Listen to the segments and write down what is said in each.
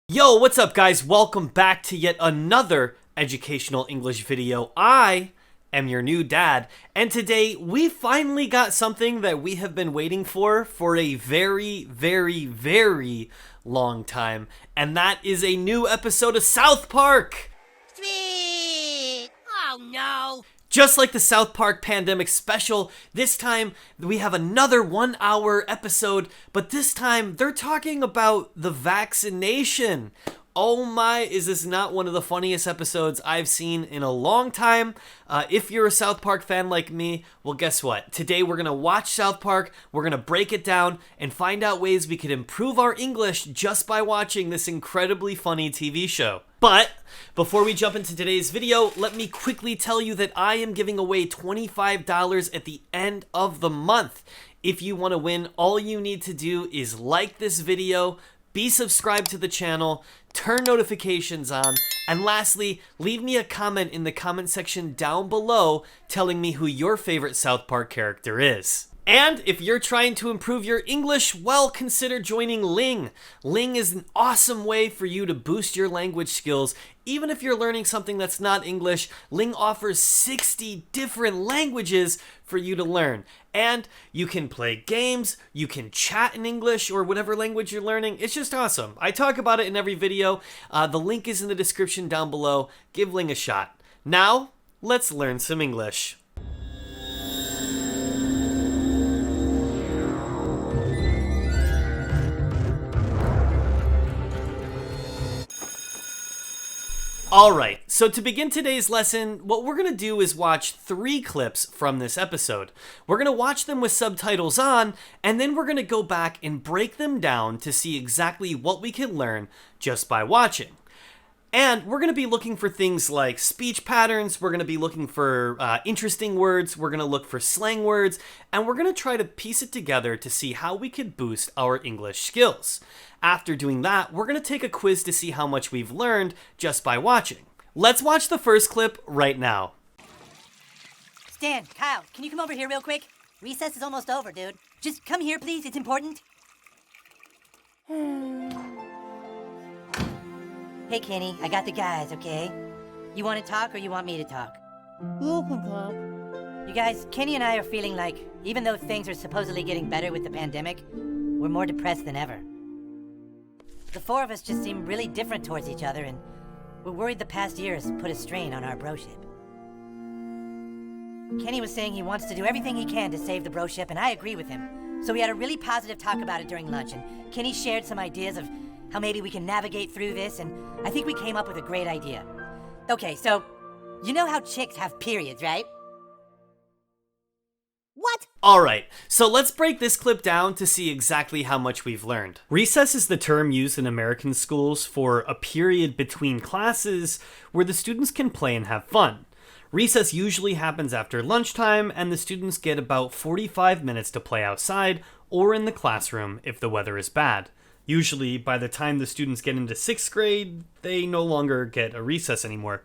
Yo, what's up guys? Welcome back to yet another educational English video. I am your new dad, and today we finally got something that we have been waiting for a very long time, and that is a new episode of South Park! Sweet! Oh no! Just like the South Park Pandemic Special, this time we have another 1 hour episode, but this time they're talking about the vaccination. Oh my, is this not one of the funniest episodes I've seen in a long time? If you're a South Park fan like me, well guess what? Today we're going to watch South Park, we're going to break it down, and find out ways we could improve our English just by watching this incredibly funny TV show. But before we jump into today's video, let me quickly tell you that I am giving away $25 at the end of the month. If you want to win, all you need to do is like this video, be subscribed to the channel, turn notifications on, and lastly, leave me a comment in the comment section down below telling me who your favorite South Park character is. And if you're trying to improve your English, well, consider joining Ling. Ling is an awesome way for you to boost your language skills. Even if you're learning something that's not English, Ling offers 60 different languages for you to learn. And you can play games, you can chat in English or whatever language you're learning. It's just awesome. I talk about it in every video. The link is in the description down below. Give Ling a shot. Now, let's learn some English. Alright, so to begin today's lesson, what we're going to do is watch 3 clips from this episode. We're going to watch them with subtitles on, and then we're going to go back and break them down to see exactly what we can learn just by watching. And we're going to be looking for things like speech patterns, we're going to be looking for interesting words, we're going to look for slang words, and we're going to try to piece it together to see how we could boost our English skills. After doing that, we're going to take a quiz to see how much we've learned just by watching. Let's watch the first clip right now. Stan, Kyle, can you come over here real quick? Recess is almost over, dude. Just come here, please. It's important. Hey, Kenny, I got the guys, okay? You want to talk or you want me to talk? You can talk. You guys, Kenny and I are feeling like, even though things are supposedly getting better with the pandemic, we're more depressed than ever. The 4 of us just seem really different towards each other, and we're worried the past year has put a strain on our broship. Kenny was saying he wants to do everything he can to save the broship, and I agree with him. So we had a really positive talk about it during lunch, and Kenny shared some ideas of how maybe we can navigate through this, and I think we came up with a great idea. Okay, so, you know how chicks have periods, right? What? Alright, so let's break this clip down to see exactly how much we've learned. Recess is the term used in American schools for a period between classes where the students can play and have fun. Recess usually happens after lunchtime, and the students get about 45 minutes to play outside or in the classroom if the weather is bad. Usually, by the time the students get into 6th grade, they no longer get a recess anymore.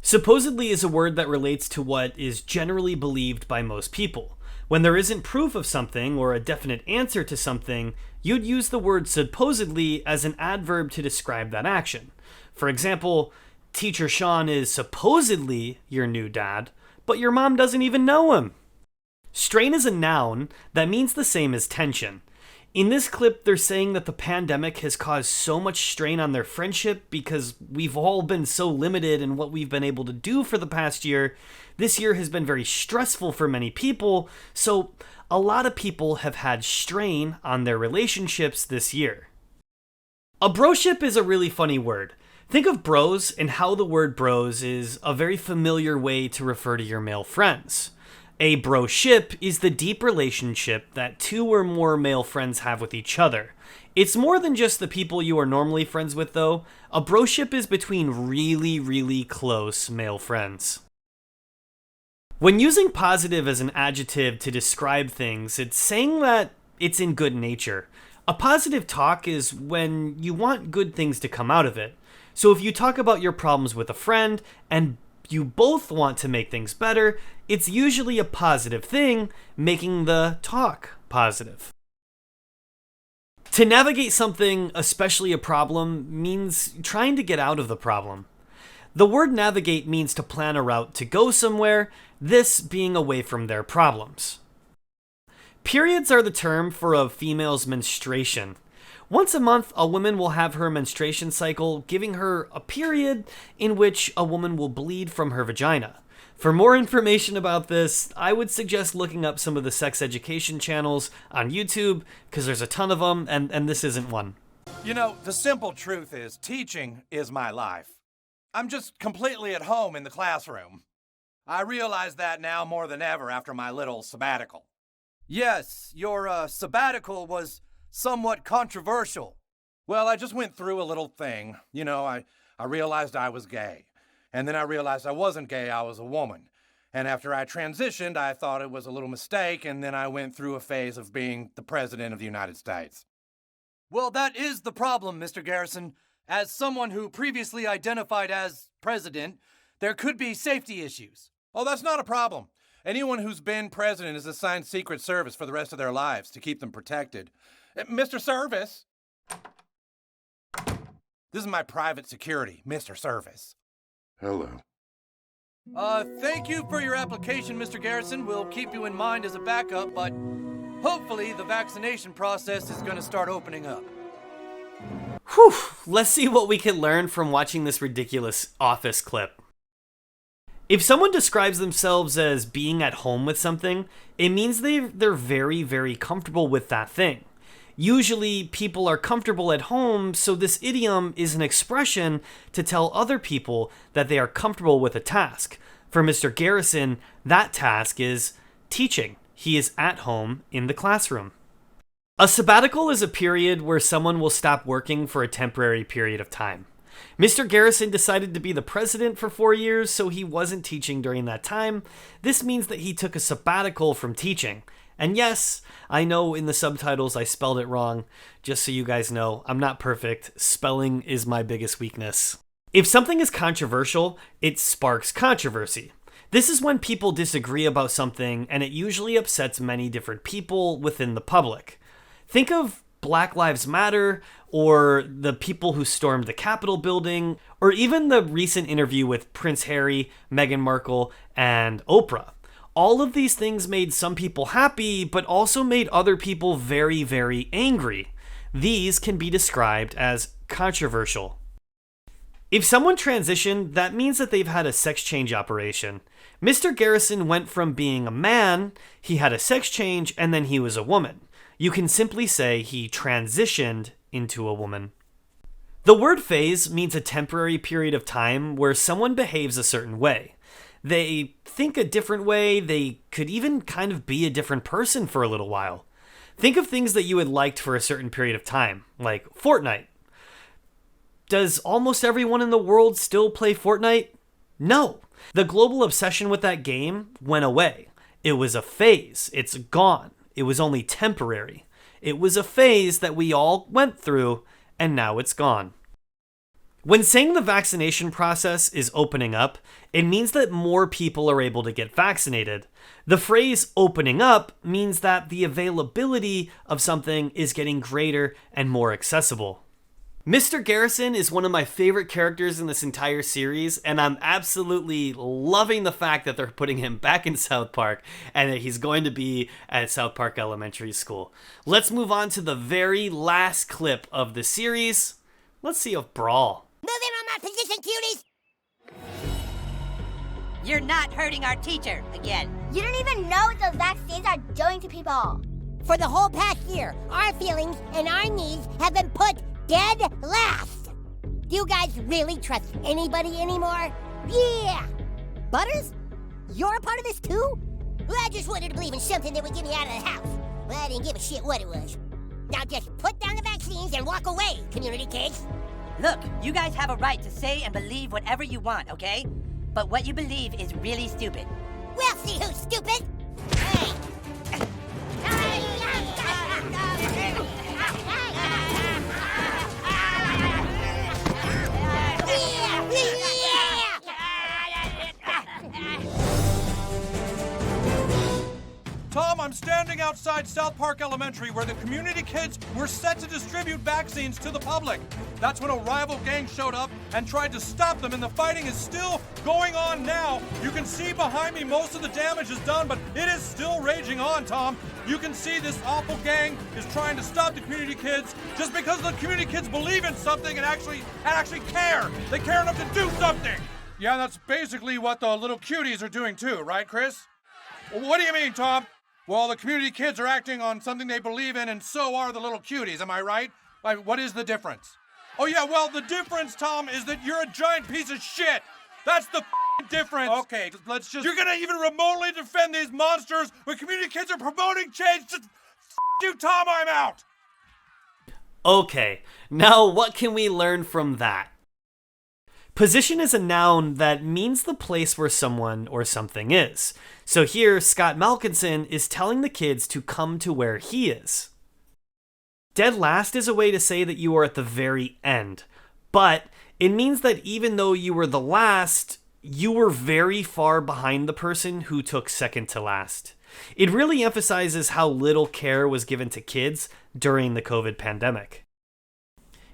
Supposedly is a word that relates to what is generally believed by most people. When there isn't proof of something or a definite answer to something, you'd use the word supposedly as an adverb to describe that action. For example, Teacher Sean is supposedly your new dad, but your mom doesn't even know him. Strain is a noun that means the same as tension. In this clip, they're saying that the pandemic has caused so much strain on their friendship because we've all been so limited in what we've been able to do for the past year. This year has been very stressful for many people, so a lot of people have had strain on their relationships this year. A broship is a really funny word. Think of bros and how the word bros is a very familiar way to refer to your male friends. A broship is the deep relationship that 2 or more male friends have with each other. It's more than just the people you are normally friends with, though. A broship is between really close male friends. When using positive as an adjective to describe things, it's saying that it's in good nature. A positive talk is when you want good things to come out of it. So if you talk about your problems with a friend and you both want to make things better, it's usually a positive thing, making the talk positive. To navigate something, especially a problem, means trying to get out of the problem. The word navigate means to plan a route to go somewhere, this being away from their problems. Periods are the term for a female's menstruation. Once a month, a woman will have her menstruation cycle, giving her a period in which a woman will bleed from her vagina. For more information about this, I would suggest looking up some of the sex education channels on YouTube, because there's a ton of them, and this isn't one. You know, the simple truth is, teaching is my life. I'm just completely at home in the classroom. I realize that now more than ever after my little sabbatical. Yes, your sabbatical was somewhat controversial. Well, I just went through a little thing. You know, I realized I was gay. And then I realized I wasn't gay, I was a woman. And after I transitioned, I thought it was a little mistake, and then I went through a phase of being the President of the United States. Well, that is the problem, Mr. Garrison. As someone who previously identified as president, there could be safety issues. Oh, that's not a problem. Anyone who's been president is assigned Secret Service for the rest of their lives to keep them protected. Mr. Service! This is my private security, Mr. Service. Hello. Thank you for your application, Mr. Garrison. We'll keep you in mind as a backup, but hopefully the vaccination process is going to start opening up. Whew, let's see what we can learn from watching this ridiculous office clip. If someone describes themselves as being at home with something, it means they're very, very comfortable with that thing. Usually, people are comfortable at home, so this idiom is an expression to tell other people that they are comfortable with a task. For Mr. Garrison, that task is teaching. He is at home in the classroom. A sabbatical is a period where someone will stop working for a temporary period of time. Mr. Garrison decided to be the president for 4 years, so he wasn't teaching during that time. This means that he took a sabbatical from teaching. And yes, I know in the subtitles I spelled it wrong. Just so you guys know, I'm not perfect. Spelling is my biggest weakness. If something is controversial, it sparks controversy. This is when people disagree about something, and it usually upsets many different people within the public. Think of Black Lives Matter, or the people who stormed the Capitol building, or even the recent interview with Prince Harry, Meghan Markle, and Oprah. All of these things made some people happy, but also made other people very, very angry. These can be described as controversial. If someone transitioned, that means that they've had a sex change operation. Mr. Garrison went from being a man, he had a sex change, and then he was a woman. You can simply say he transitioned into a woman. The word phase means a temporary period of time where someone behaves a certain way. They think a different way, they could even kind of be a different person for a little while. Think of things that you had liked for a certain period of time, like Fortnite. Does almost everyone in the world still play Fortnite? No. The global obsession with that game went away. It was a phase. It's gone. It was only temporary. It was a phase that we all went through, and now it's gone. When saying the vaccination process is opening up, it means that more people are able to get vaccinated. The phrase opening up means that the availability of something is getting greater and more accessible. Mr. Garrison is one of my favorite characters in this entire series, and I'm absolutely loving the fact that they're putting him back in South Park and that he's going to be at South Park Elementary School. Let's move on to the very last clip of the series. Let's see a brawl. Move in on my position, cuties! You're not hurting our teacher again. You don't even know what the vaccines are doing to people. For the whole past year, our feelings and our needs have been put dead last. Do you guys really trust anybody anymore? Yeah. Butters, you're a part of this too? Well, I just wanted to believe in something that would get me out of the house. Well, I didn't give a shit what it was. Now just put down the vaccines and walk away, community kids. Look, you guys have a right to say and believe whatever you want, okay? But what you believe is really stupid. We'll see who's stupid. Hey. Tom, I'm standing outside outside South Park Elementary where the community kids were set to distribute vaccines to the public. That's when a rival gang showed up and tried to stop them, and the fighting is still going on now. You can see behind me most of the damage is done, but it is still raging on, Tom. You can see this awful gang is trying to stop the community kids just because the community kids believe in something and actually care. They care enough to do something. Yeah, that's basically what the little cuties are doing too, right, Chris? Well, what do you mean, Tom? Well, the community kids are acting on something they believe in, and so are the little cuties, am I right? Like, what is the difference? Oh yeah, well, the difference, Tom, is that you're a giant piece of shit. That's the difference. Okay, let's just... You're gonna even remotely defend these monsters when community kids are promoting change? Just you, Tom, I'm out. Okay, now what can we learn from that? Position is a noun that means the place where someone or something is. So here, Scott Malkinson is telling the kids to come to where he is. Dead last is a way to say that you are at the very end, but it means that even though you were the last, you were very far behind the person who took second to last. It really emphasizes how little care was given to kids during the COVID pandemic.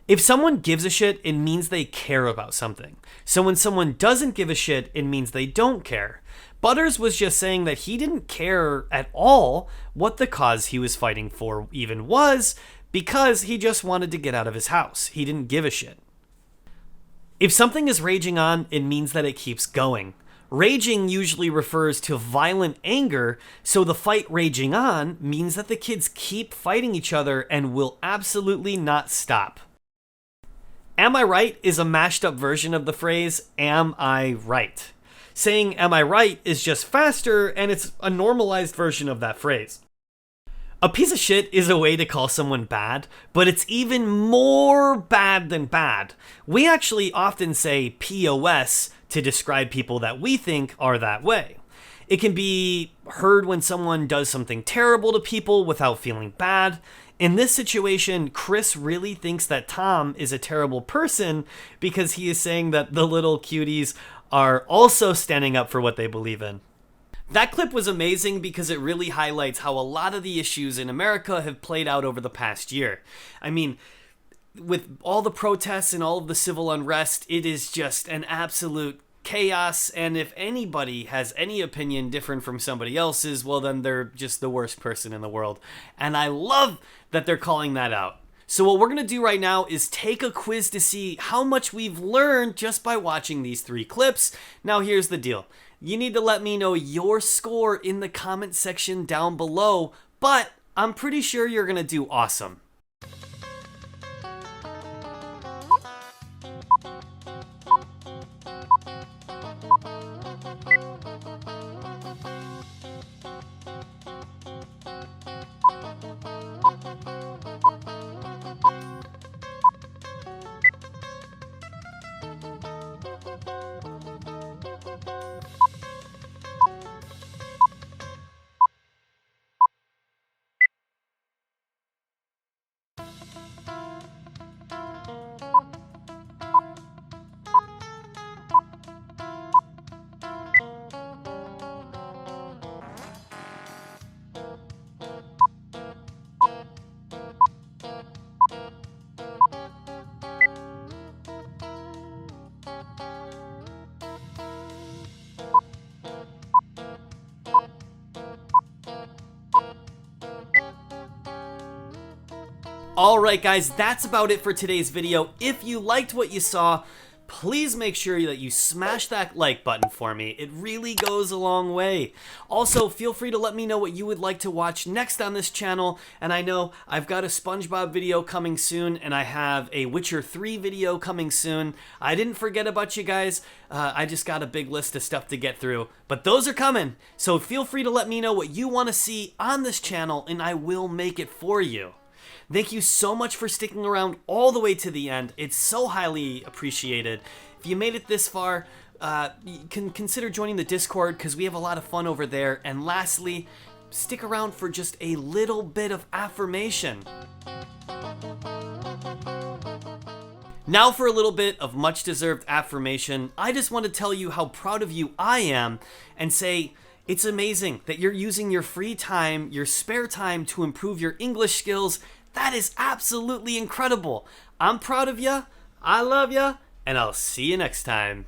If someone gives a shit, it means they care about something. So when someone doesn't give a shit, it means they don't care. Butters was just saying that he didn't care at all what the cause he was fighting for even was, because he just wanted to get out of his house. He didn't give a shit. If something is raging on, it means that it keeps going. Raging usually refers to violent anger, so the fight raging on means that the kids keep fighting each other and will absolutely not stop. Am I right is a mashed up version of the phrase, am I right? Saying am I right is just faster, and it's a normalized version of that phrase. A piece of shit is a way to call someone bad, but it's even more bad than bad. We actually often say POS to describe people that we think are that way. It can be heard when someone does something terrible to people without feeling bad. In this situation, Chris really thinks that Tom is a terrible person because he is saying that the little cuties are also standing up for what they believe in. That clip was amazing because it really highlights how a lot of the issues in America have played out over the past year. I mean, with all the protests and all of the civil unrest, it is just an absolute chaos, and if anybody has any opinion different from somebody else's, well then they're just the worst person in the world. And I love that they're calling that out. So what we're going to do right now is take a quiz to see how much we've learned just by watching these 3 clips. Now here's the deal. You need to let me know your score in the comment section down below, but I'm pretty sure you're going to do awesome. Alright guys, that's about it for today's video. If you liked what you saw, please make sure that you smash that like button for me. It really goes a long way. Also, feel free to let me know what you would like to watch next on this channel. And I know I've got a SpongeBob video coming soon, and I have a Witcher 3 video coming soon. I didn't forget about you guys. I just got a big list of stuff to get through, but those are coming. So feel free to let me know what you want to see on this channel, and I will make it for you. Thank you so much for sticking around all the way to the end. It's so highly appreciated. If you made it this far, you can consider joining the Discord because we have a lot of fun over there. And lastly, stick around for just a little bit of affirmation. Now for a little bit of much deserved affirmation. I just want to tell you how proud of you I am and say, It's amazing that you're using your free time, your spare time to improve your English skills. That is absolutely incredible. I'm proud of ya, I love ya, and I'll see you next time.